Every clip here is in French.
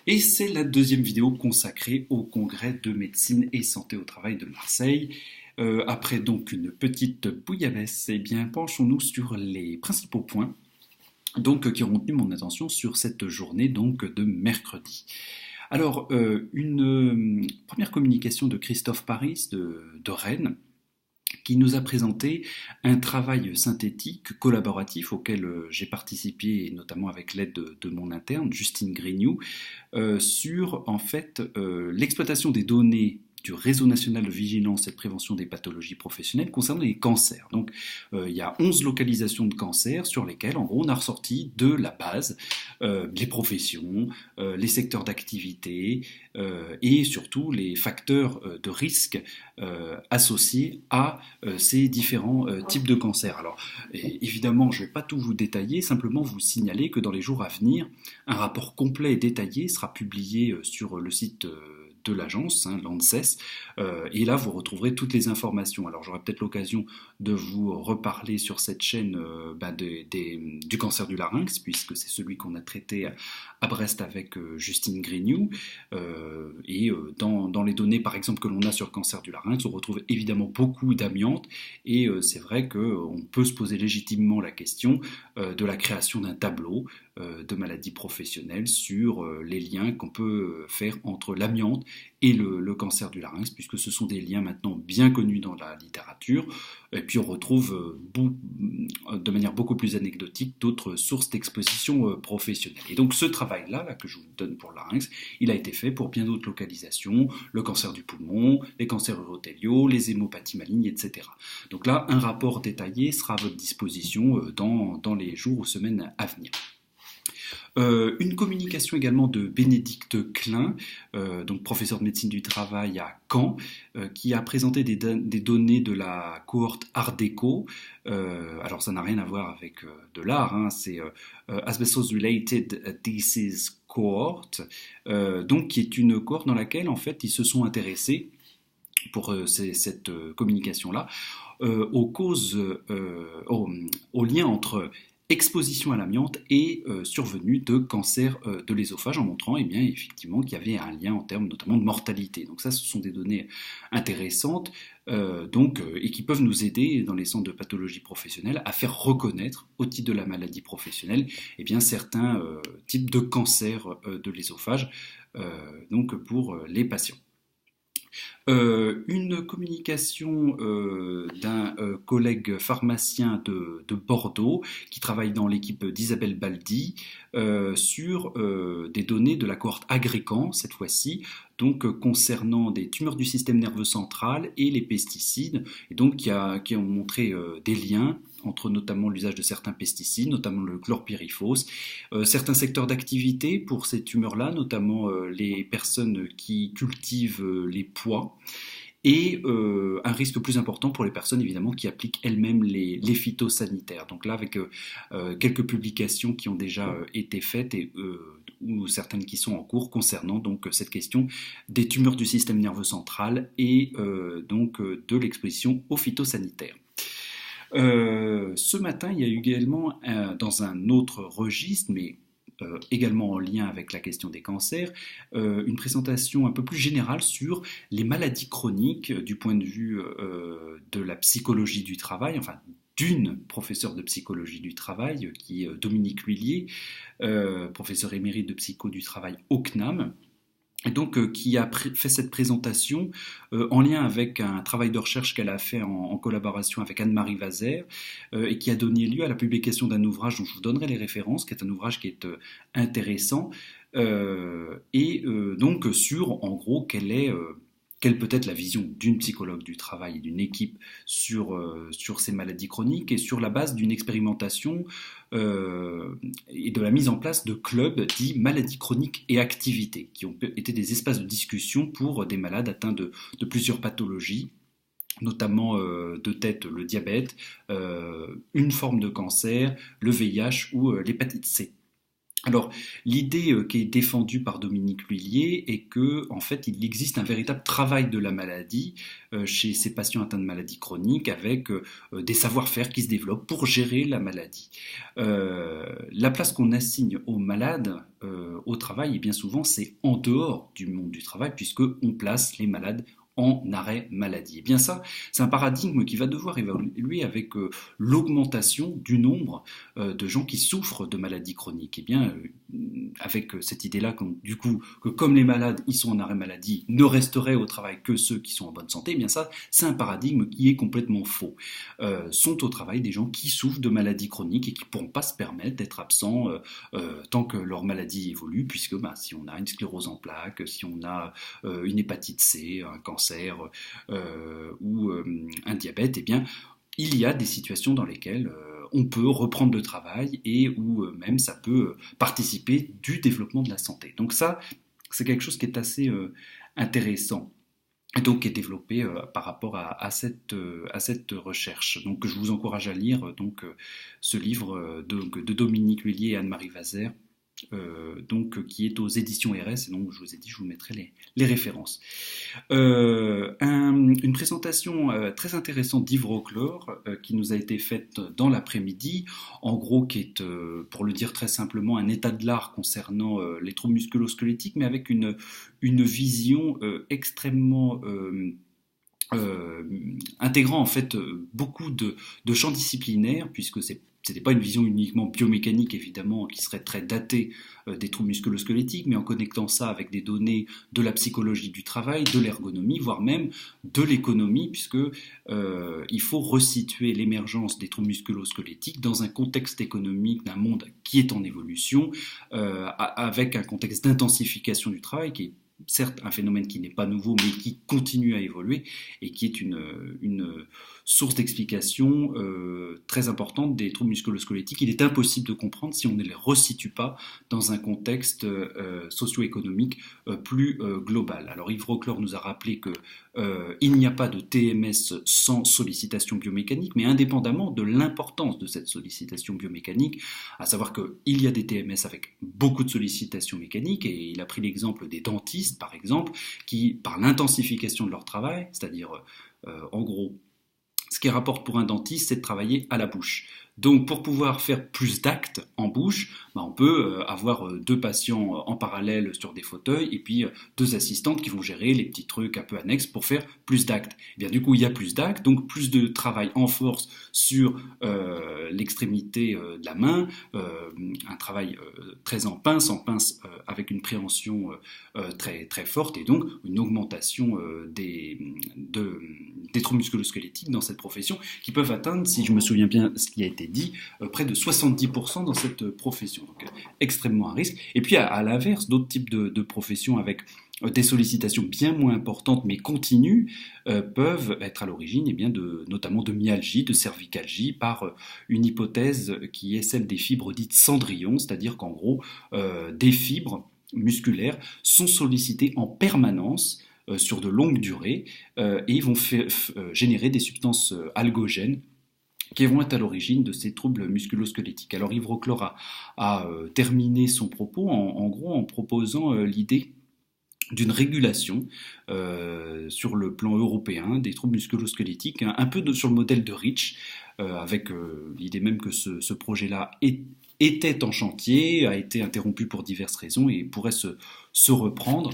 Et c'est la deuxième vidéo consacrée au congrès de médecine et santé au travail de Marseille. Après donc une petite bouillabaisse, eh bien penchons-nous sur les principaux points qui ont retenu mon attention sur cette journée de mercredi. Alors, une première communication de Christophe Paris de Rennes, qui nous a présenté un travail synthétique collaboratif auquel j'ai participé, notamment avec l'aide de mon interne, Justine Grignoux, sur en fait l'exploitation des données du réseau national de vigilance et de prévention des pathologies professionnelles concernant les cancers. Donc il y a 11 localisations de cancers sur lesquelles en gros on a ressorti de la base les professions, les secteurs d'activité et surtout les facteurs de risque associés à ces différents types de cancers. Alors évidemment je ne vais pas tout vous détailler, simplement vous signaler que dans les jours à venir, un rapport complet et détaillé sera publié sur le site de l'agence, l'ANSES, et là vous retrouverez toutes les informations. Alors j'aurai peut-être l'occasion de vous reparler sur cette chaîne du cancer du larynx, puisque c'est celui qu'on a traité à Brest avec Justine Grignoux, et dans les données par exemple que l'on a sur le cancer du larynx, on retrouve évidemment beaucoup d'amiante, et c'est vrai qu'on peut se poser légitimement la question de la création d'un tableau de maladies professionnelles sur les liens qu'on peut faire entre l'amiante et le cancer du larynx, puisque ce sont des liens maintenant bien connus dans la littérature, et puis on retrouve de manière beaucoup plus anecdotique d'autres sources d'exposition professionnelle. Et donc ce travail-là que je vous donne pour le larynx, il a été fait pour bien d'autres localisations, le cancer du poumon, les cancers urothéliaux, les hémopathies malignes, etc. Donc là, un rapport détaillé sera à votre disposition dans les jours ou semaines à venir. Une communication également de Bénédicte Klein, donc professeur de médecine du travail à Caen, qui a présenté des données de la cohorte Art Déco. Alors ça n'a rien à voir avec de l'art, c'est Asbestos Related Disease Cohort, donc qui est une cohorte dans laquelle en fait ils se sont intéressés pour cette communication-là aux causes, au lien entre exposition à l'amiante et survenue de cancer de l'ésophage, en montrant effectivement qu'il y avait un lien en termes notamment de mortalité. Donc ça, ce sont des données intéressantes et qui peuvent nous aider dans les centres de pathologie professionnelle à faire reconnaître au titre de la maladie professionnelle certains types de cancers de l'ésophage pour les patients. Une communication d'un collègue pharmacien de Bordeaux qui travaille dans l'équipe d'Isabelle Baldi sur des données de la cohorte Agrécan cette fois-ci, concernant des tumeurs du système nerveux central et les pesticides, et donc qui ont montré des liens entre notamment l'usage de certains pesticides, notamment le chlorpyrifos, certains secteurs d'activité pour ces tumeurs-là, notamment les personnes qui cultivent les pois, et un risque plus important pour les personnes évidemment qui appliquent elles-mêmes les phytosanitaires. Donc là, avec quelques publications qui ont déjà été faites ou certaines qui sont en cours concernant cette question des tumeurs du système nerveux central et de l'exposition aux phytosanitaires. Ce matin, il y a eu également, dans un autre registre, mais également en lien avec la question des cancers, une présentation un peu plus générale sur les maladies chroniques du point de vue de la psychologie du travail, enfin d'une professeure de psychologie du travail, qui est Dominique Lhuillier, professeur émérite de psycho du travail au CNAM, et qui a fait cette présentation en lien avec un travail de recherche qu'elle a fait en collaboration avec Anne-Marie Vazer, et qui a donné lieu à la publication d'un ouvrage dont je vous donnerai les références, qui est un ouvrage qui est intéressant, sur en gros quelle peut être la vision d'une psychologue du travail et d'une équipe sur ces maladies chroniques, et sur la base d'une expérimentation et de la mise en place de clubs dits maladies chroniques et activités, qui ont été des espaces de discussion pour des malades atteints de plusieurs pathologies, notamment de tête le diabète, une forme de cancer, le VIH ou l'hépatite C. Alors, l'idée qui est défendue par Dominique L'Huillier est que, en fait, il existe un véritable travail de la maladie chez ces patients atteints de maladies chroniques avec des savoir-faire qui se développent pour gérer la maladie. La place qu'on assigne aux malades au travail, et bien souvent, c'est en dehors du monde du travail, puisque on place les malades en arrêt maladie. Et bien ça, c'est un paradigme qui va devoir évoluer avec l'augmentation du nombre de gens qui souffrent de maladies chroniques. Et bien, avec cette idée-là, du coup, que comme les malades, ils sont en arrêt maladie, ne resteraient au travail que ceux qui sont en bonne santé, eh bien ça, c'est un paradigme qui est complètement faux. Sont au travail des gens qui souffrent de maladies chroniques et qui ne pourront pas se permettre d'être absents tant que leur maladie évolue, puisque si on a une sclérose en plaques, si on a une hépatite C, un cancer ou un diabète, eh bien, il y a des situations dans lesquelles on peut reprendre le travail et où même ça peut participer du développement de la santé. Donc ça, c'est quelque chose qui est assez intéressant et donc qui est développé par rapport à cette recherche. Donc je vous encourage à lire ce livre de Dominique L'Huillier et Anne-Marie Vazer, qui est aux éditions RS, et donc je vous ai dit, je vous mettrai les références. Une présentation très intéressante d'Yves Roclore qui nous a été faite dans l'après-midi, en gros qui est, pour le dire très simplement, un état de l'art concernant les troubles musculo-squelettiques, mais avec une vision extrêmement intégrant en fait beaucoup de champs disciplinaires, puisque c'était pas une vision uniquement biomécanique, évidemment, qui serait très datée des troubles musculo-squelettiques, mais en connectant ça avec des données de la psychologie du travail, de l'ergonomie, voire même de l'économie, puisque il faut resituer l'émergence des troubles musculo-squelettiques dans un contexte économique d'un monde qui est en évolution, avec un contexte d'intensification du travail qui est certes un phénomène qui n'est pas nouveau, mais qui continue à évoluer et qui est une source d'explication très importante des troubles musculo-squelettiques. Il est impossible de comprendre si on ne les resitue pas dans un contexte socio-économique plus global. Alors Yves Roclore nous a rappelé que il n'y a pas de TMS sans sollicitation biomécanique, mais indépendamment de l'importance de cette sollicitation biomécanique, à savoir qu'il y a des TMS avec beaucoup de sollicitations mécaniques, et il a pris l'exemple des dentistes, par exemple, qui, par l'intensification de leur travail, c'est-à-dire, en gros, ce qui rapporte pour un dentiste, c'est de travailler à la bouche. Donc, pour pouvoir faire plus d'actes en bouche, on peut avoir deux patients en parallèle sur des fauteuils et puis deux assistantes qui vont gérer les petits trucs un peu annexes pour faire plus d'actes. Et bien, du coup, il y a plus d'actes, donc plus de travail en force sur l'extrémité de la main, un travail très en pince avec une préhension très, très forte, et donc une augmentation des troubles musculo-squelettiques dans cette profession qui peuvent atteindre, si je me souviens bien ce qui a été dit, près de 70% dans cette profession. Donc extrêmement à risque. Et puis à l'inverse, d'autres types de professions avec des sollicitations bien moins importantes mais continues peuvent être à l'origine notamment de myalgie, de cervicalgie, par une hypothèse qui est celle des fibres dites cendrillon, c'est-à-dire qu'en gros, des fibres musculaires sont sollicitées en permanence sur de longues durées et vont générer des substances algogènes qui vont être à l'origine de ces troubles musculo-squelettiques. Alors Yves Roclore a terminé son propos en gros en proposant l'idée d'une régulation sur le plan européen des troubles musculo-squelettiques, un peu sur le modèle de Rich, avec l'idée même que ce projet-là était en chantier, a été interrompu pour diverses raisons et pourrait se reprendre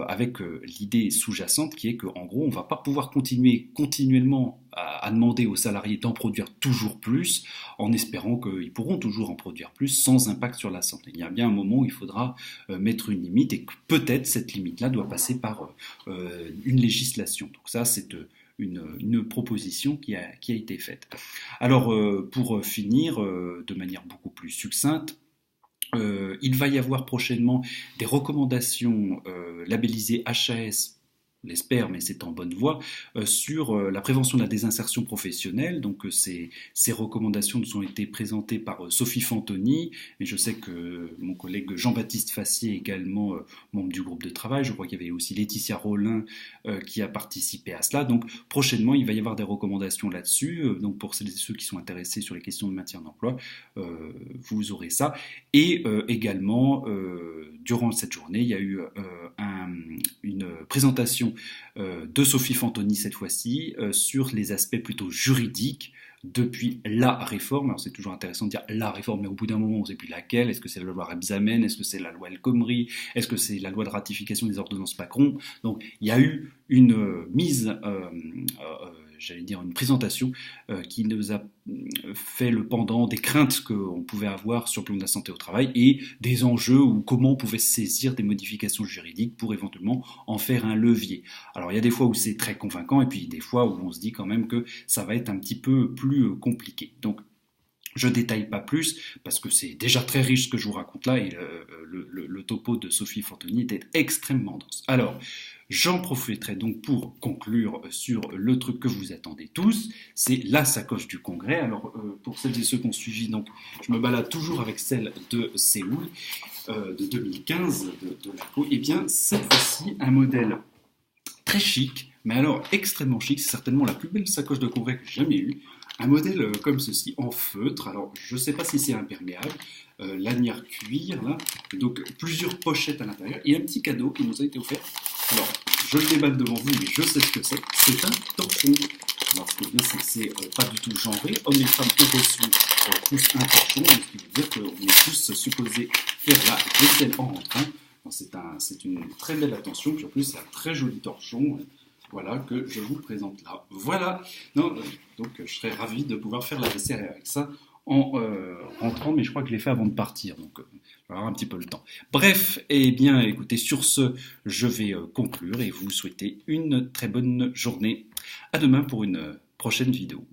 avec l'idée sous-jacente qui est qu'en gros, on ne va pas pouvoir continuer continuellement à demander aux salariés d'en produire toujours plus en espérant qu'ils pourront toujours en produire plus sans impact sur la santé. Il y a bien un moment où il faudra mettre une limite et que peut-être cette limite-là doit passer par une législation. Donc ça, c'est une proposition qui a été faite. Alors, pour finir, de manière beaucoup plus succincte, il va y avoir prochainement des recommandations labellisées HAS l'espère, mais c'est en bonne voie, sur la prévention de la désinsertion professionnelle. Donc ces recommandations nous ont été présentées par Sophie Fantoni, et je sais que mon collègue Jean-Baptiste Fassier, également membre du groupe de travail, je crois qu'il y avait aussi Laetitia Rollin qui a participé à cela. Donc prochainement, il va y avoir des recommandations là-dessus. Donc pour celles et ceux qui sont intéressés sur les questions de maintien d'emploi, vous aurez ça. Et également, durant cette journée, il y a eu une présentation de Sophie Fantoni cette fois-ci sur les aspects plutôt juridiques depuis la réforme. Alors c'est toujours intéressant de dire la réforme, mais au bout d'un moment on ne sait plus laquelle. Est-ce que c'est la loi Rebsamen? Est-ce que c'est la loi El Khomri? Est-ce que c'est la loi de ratification des ordonnances Macron? Donc il y a eu une mise, j'allais dire une présentation qui nous a fait le pendant des craintes qu'on pouvait avoir sur le plan de la santé au travail et des enjeux ou comment on pouvait saisir des modifications juridiques pour éventuellement en faire un levier. Alors il y a des fois où c'est très convaincant et puis des fois où on se dit quand même que ça va être un petit peu plus compliqué. Donc je détaille pas plus parce que c'est déjà très riche ce que je vous raconte là et le topo de Sophie Fantoni était extrêmement dense. Alors, j'en profiterai donc pour conclure sur le truc que vous attendez tous, c'est la sacoche du congrès. Alors, pour celles et ceux qui ont suivi, donc, je me balade toujours avec celle de Séoul, de 2015, de l'ACO. Et bien, cette fois-ci, un modèle très chic, mais alors extrêmement chic, c'est certainement la plus belle sacoche de congrès que j'ai jamais eue. Un modèle comme ceci, en feutre, alors je ne sais pas si c'est imperméable, lanière cuir, là, donc plusieurs pochettes à l'intérieur, et un petit cadeau qui nous a été offert. Alors, je le déballe devant vous, mais je sais ce que c'est un torchon. Alors, ce qui est bien, c'est que c'est pas du tout genré, hommes et femmes ont reçu tous un torchon, ce qui veut dire qu'on est tous supposés faire la vaisselle en rentrant. C'est une très belle attention, puis en plus c'est un très joli torchon. Voilà, que je vous présente là. Voilà. Non, donc je serais ravi de pouvoir faire la vaisselle avec ça en rentrant, mais je crois que je l'ai fait avant de partir, donc il va avoir un petit peu le temps. Bref, eh bien écoutez, sur ce, je vais conclure et vous souhaiter une très bonne journée. À demain pour une prochaine vidéo.